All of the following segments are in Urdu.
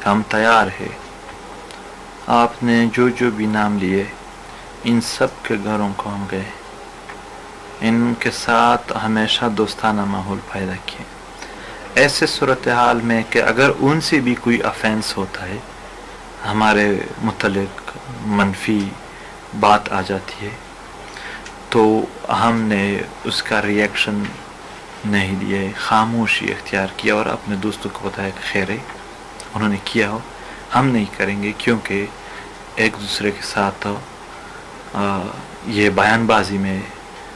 ہم تیار ہے. آپ نے جو جو بھی نام لیے ان سب کے گھروں کو ہم گئے, ان کے ساتھ ہمیشہ دوستانہ ماحول پیدا کیے. ایسے صورتحال میں کہ اگر ان سے بھی کوئی افینس ہوتا ہے, ہمارے متعلق منفی بات آ جاتی ہے, تو ہم نے اس کا ریئیکشن نہیں لیے, خاموشی اختیار کیا اور اپنے دوستوں کو بتایا کہ خیر ہے, انہوں نے کیا ہو, ہم نہیں کریں گے, کیونکہ ایک دوسرے کے ساتھ یہ بیان بازی میں,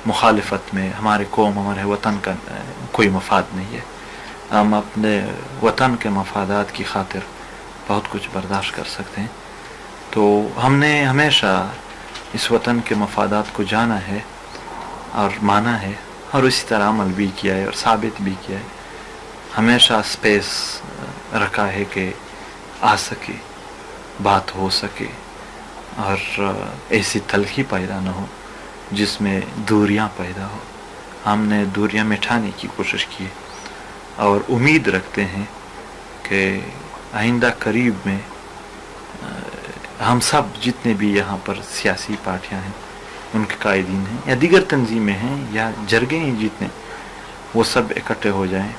مخالفت میں ہمارے قوم, ہمارے وطن کا کوئی مفاد نہیں ہے. ہم اپنے وطن کے مفادات کی خاطر بہت کچھ برداشت کر سکتے ہیں. تو ہم نے ہمیشہ اس وطن کے مفادات کو جانا ہے اور مانا ہے, اور اسی طرح عمل بھی کیا ہے اور ثابت بھی کیا ہے. ہمیشہ اسپیس رکھا ہے کہ آ سکے, بات ہو سکے, اور ایسی تلخی پیدا نہ ہو جس میں دوریاں پیدا ہو. ہم نے دوریاں مٹھانے کی کوشش کی اور امید رکھتے ہیں کہ آئندہ قریب میں ہم سب جتنے بھی یہاں پر سیاسی پارٹیاں ہیں, ان کے قائدین ہیں یا دیگر تنظیمیں ہیں یا جرگے ہیں جتنے, وہ سب اکٹھے ہو جائیں,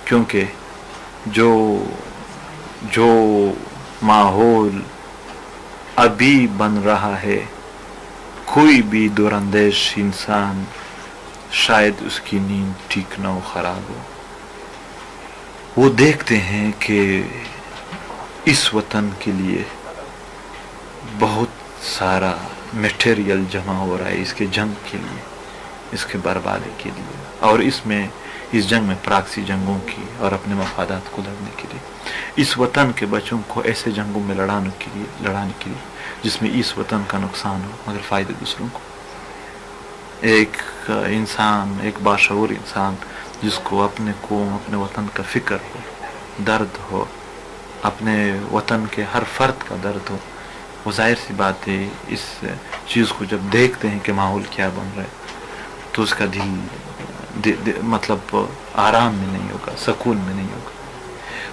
کیونکہ جو ماحول ابھی بن رہا ہے, کوئی بھی دوراندیش انسان شاید اس کی نیند ٹھیک نہ ہو, خراب ہو. وہ دیکھتے ہیں کہ اس وطن کے لیے بہت سارا میٹیریل جمع ہو رہا ہے, اس کے جنگ کے لیے, اس کے بربادی کے لیے, اور اس جنگ میں پراکسی جنگوں کی اور اپنے مفادات کو لڑنے کے لیے, اس وطن کے بچوں کو ایسے جنگوں میں لڑانے کے لیے جس میں اس وطن کا نقصان ہو مگر فائدے دوسروں کو. ایک انسان, ایک باشعور انسان جس کو اپنے قوم, اپنے وطن کا فکر ہو, درد ہو, اپنے وطن کے ہر فرد کا درد ہو, وہ ظاہر سی بات ہے اس چیز کو جب دیکھتے ہیں کہ ماحول کیا بن رہا ہے, تو اس کا دل مطلب آرام میں نہیں ہوگا, سکون میں نہیں ہوگا.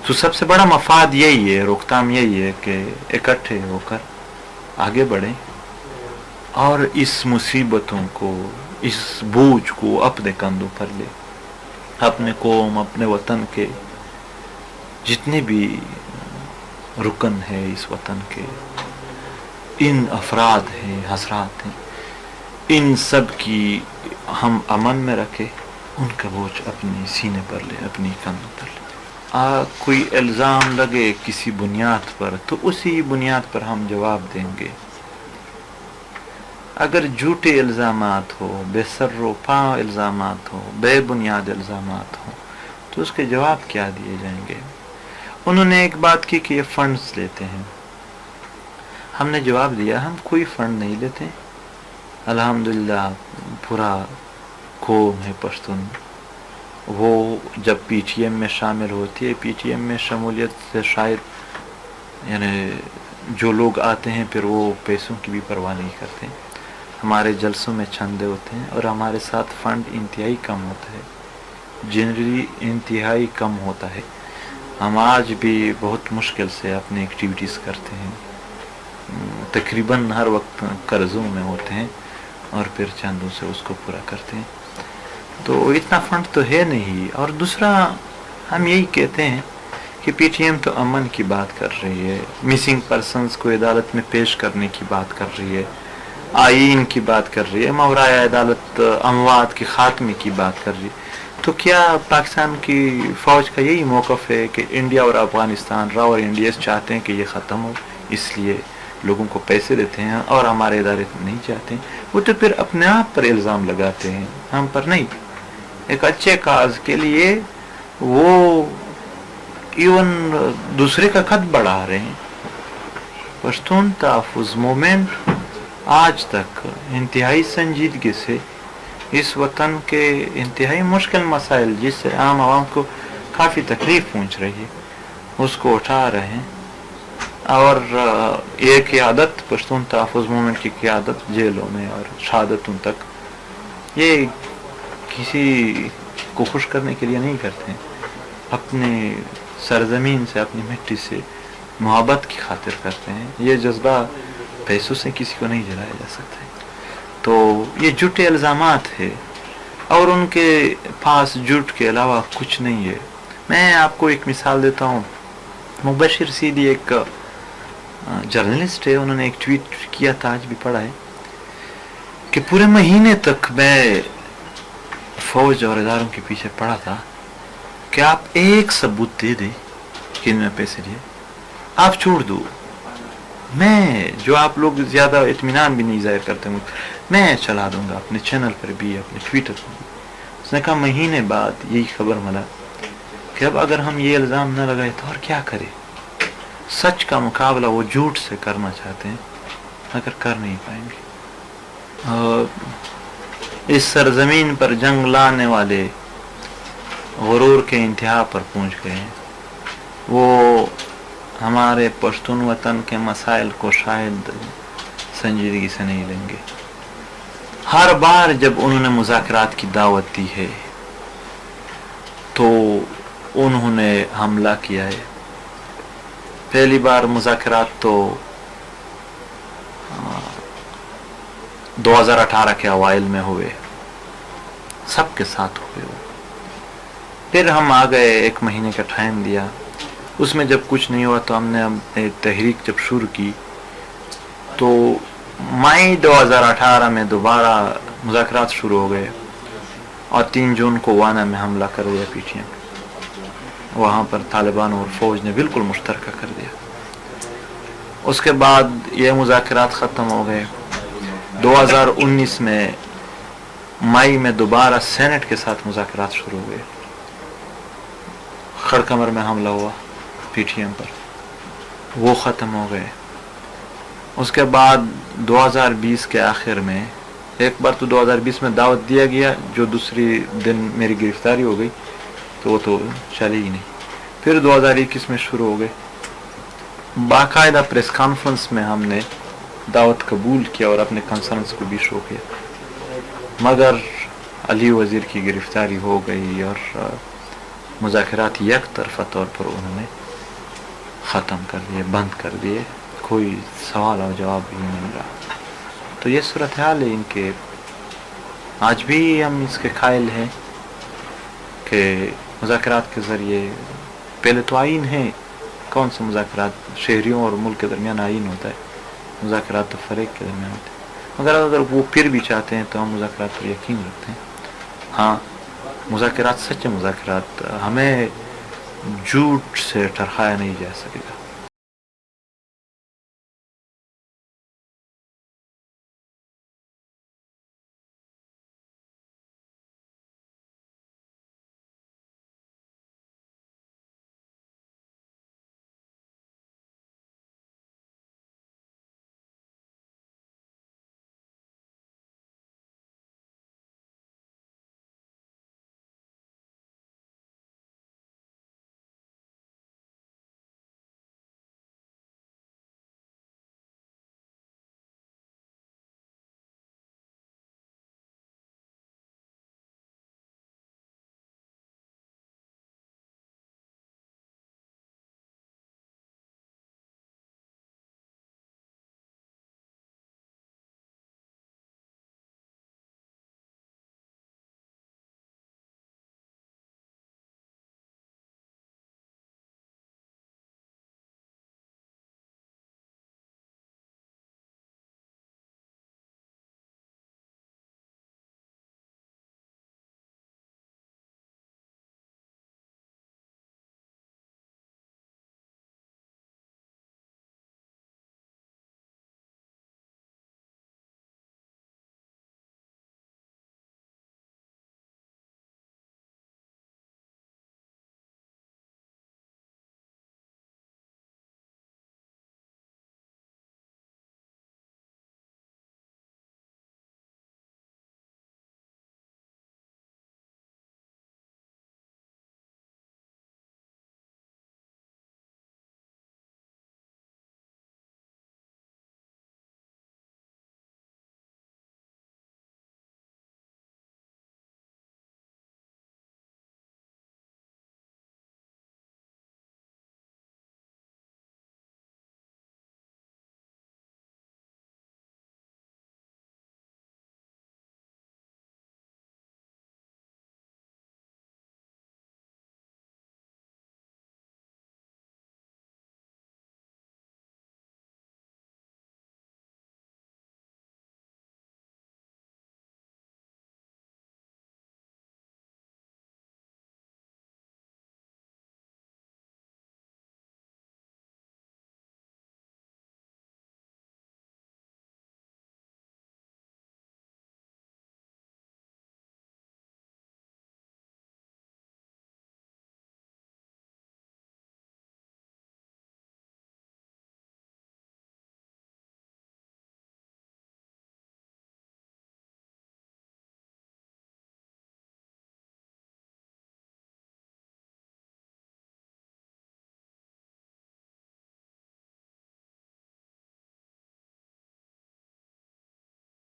تو سب سے بڑا مفاد یہی ہے, روکتھام یہی ہے کہ اکٹھے ہو کر آگے بڑھیں اور اس مصیبتوں کو, اس بوجھ کو اپنے کندھوں پر لے. اپنے قوم, اپنے وطن کے جتنے بھی رکن ہے اس وطن کے, ان افراد ہیں, حضرات ہیں, ان سب کی ہم امن میں رکھے, ان کا بوجھ اپنی سینے پر لے, اپنی کندھوں پر لے. کوئی الزام لگے کسی بنیاد پر تو اسی بنیاد پر ہم جواب دیں گے. اگر جھوٹے الزامات ہو, بے سر و پا الزامات ہو, بے بنیاد الزامات ہو, تو اس کے جواب کیا دیے جائیں گے؟ انہوں نے ایک بات کی کہ یہ فنڈز لیتے ہیں. ہم نے جواب دیا ہم کوئی فنڈ نہیں لیتے. الحمدللہ پورا قوم ہے پشتون, وہ جب پی ٹی ایم میں شامل ہوتی ہے, پی ٹی ایم میں شمولیت سے شاید یعنی جو لوگ آتے ہیں پھر وہ پیسوں کی بھی پرواہ نہیں کرتے. ہمارے جلسوں میں چندے ہوتے ہیں اور ہمارے ساتھ فنڈ انتہائی کم ہوتا ہے, جنرلی انتہائی کم ہوتا ہے. ہم آج بھی بہت مشکل سے اپنی ایکٹیویٹیز کرتے ہیں, تقریباً ہر وقت قرضوں میں ہوتے ہیں اور پھر چندوں سے اس کو پورا کرتے ہیں. تو اتنا فنڈ تو ہے نہیں. اور دوسرا ہم یہی کہتے ہیں کہ پی ٹی ایم تو امن کی بات کر رہی ہے, مسنگ پرسنز کو عدالت میں پیش کرنے کی بات کر رہی ہے, آئین کی بات کر رہی ہے, ماورائے عدالت اموات کے خاتمے کی بات کر رہی ہے. تو کیا پاکستان کی فوج کا یہی موقف ہے کہ انڈیا اور افغانستان اور انڈیز چاہتے ہیں کہ یہ ختم ہو, اس لیے لوگوں کو پیسے دیتے ہیں اور ہمارے ادارے نہیں چاہتے ہیں؟ وہ تو پھر اپنے آپ پر الزام لگاتے ہیں, ہم پر نہیں. ایک اچھے کاز کے لیے وہ ایون دوسرے کا خط بڑھا رہے ہیں. پشتون تحفظ مومنٹ آج تک انتہائی سنجیدگی سے اس وطن کے انتہائی مشکل مسائل جس سے عام عوام کو کافی تکلیف پہنچ رہی ہے اس کو اٹھا رہے ہیں. اور یہ قیادت, پشتون تحفظ مومنٹ کی قیادت جیلوں میں اور شہادتوں تک, یہ کسی کو خوش کرنے کے لیے نہیں کرتے ہیں. اپنے سرزمین سے, اپنی مٹی سے محبت کی خاطر کرتے ہیں. یہ جذبہ پیسوں سے کسی کو نہیں جلایا جا سکتا ہے. تو یہ جھوٹے الزامات ہے اور ان کے پاس جھوٹ کے علاوہ کچھ نہیں ہے. میں آپ کو ایک مثال دیتا ہوں. مبشر سیدھی ایک جرنلسٹ ہے, انہوں نے ایک ٹویٹ کیا تھا, آج بھی پڑھا ہے, کہ پورے مہینے تک میں فوج اور اداروں کے پیچھے پڑا تھا کہ آپ ایک ثبوت دے دیں کہ ان میں پیسے لیے, آپ چھوڑ دو, میں جو آپ لوگ زیادہ اطمینان بھی نہیں ظاہر کرتے میں چلا دوں گا اپنے چینل پر بھی, اپنے ٹویٹر پر بھی. اس نے کہا مہینے بعد یہی خبر ملا کہ اب اگر ہم یہ الزام نہ لگائے تو اور کیا کرے. سچ کا مقابلہ وہ جھوٹ سے کرنا چاہتے ہیں مگر کر نہیں پائیں گے. اس سرزمین پر جنگ لانے والے غرور کے انتہا پر پہنچ گئے ہیں. وہ ہمارے پشتون وطن کے مسائل کو شاید سنجیدگی سے نہیں لیں گے. ہر بار جب انہوں نے مذاکرات کی دعوت دی ہے تو انہوں نے حملہ کیا ہے. پہلی بار مذاکرات تو 2018 کے اوائل میں ہوئے, سب کے ساتھ ہوئے. پھر ہم آ گئے, ایک مہینے کا ٹائم دیا, اس میں جب کچھ نہیں ہوا تو ہم نے تحریک جب شروع کی تو مئی 2018 میں دوبارہ مذاکرات شروع ہو گئے اور 3 جون کو وانا میں حملہ کر دیا پی ٹی ایم. وہاں پر طالبان اور فوج نے بالکل مشترکہ کر دیا. اس کے بعد یہ مذاکرات ختم ہو گئے. 2019 میں مئی میں دوبارہ سینٹ کے ساتھ مذاکرات شروع ہوئے. خڑکمر میں حملہ ہوا پی ٹی ایم پر, وہ ختم ہو گئے. اس کے بعد 2020 کے آخر میں ایک بار تو 2020 میں دعوت دیا گیا, جو دوسری دن میری گرفتاری ہو گئی تو وہ تو چلی ہی نہیں. پھر 2021 میں شروع ہو گئے. باقاعدہ پریس کانفرنس میں ہم نے دعوت قبول کیا اور اپنے کنسرنس کو بھی شو کیا, مگر علی وزیر کی گرفتاری ہو گئی اور مذاکرات یک طرفہ طور پر انہوں نے ختم کر دیے, بند کر دیے. کوئی سوال اور جواب بھی نہیں مل رہا. تو یہ صورتحال ہے ان کے. آج بھی ہم اس کے قائل ہیں کہ مذاکرات کے ذریعے پہلے تو آئین ہے, کون سے مذاکرات شہریوں اور ملک کے درمیان آئین ہوتا ہے, مذاکرات تو فریق کے درمیان ہوتے ہیں. مگر اگر وہ پھر بھی چاہتے ہیں تو ہم مذاکرات پر یقین رکھتے ہیں. ہاں, مذاکرات سچے مذاکرات, ہمیں جھوٹ سے ٹرکایا نہیں جا سکے گا.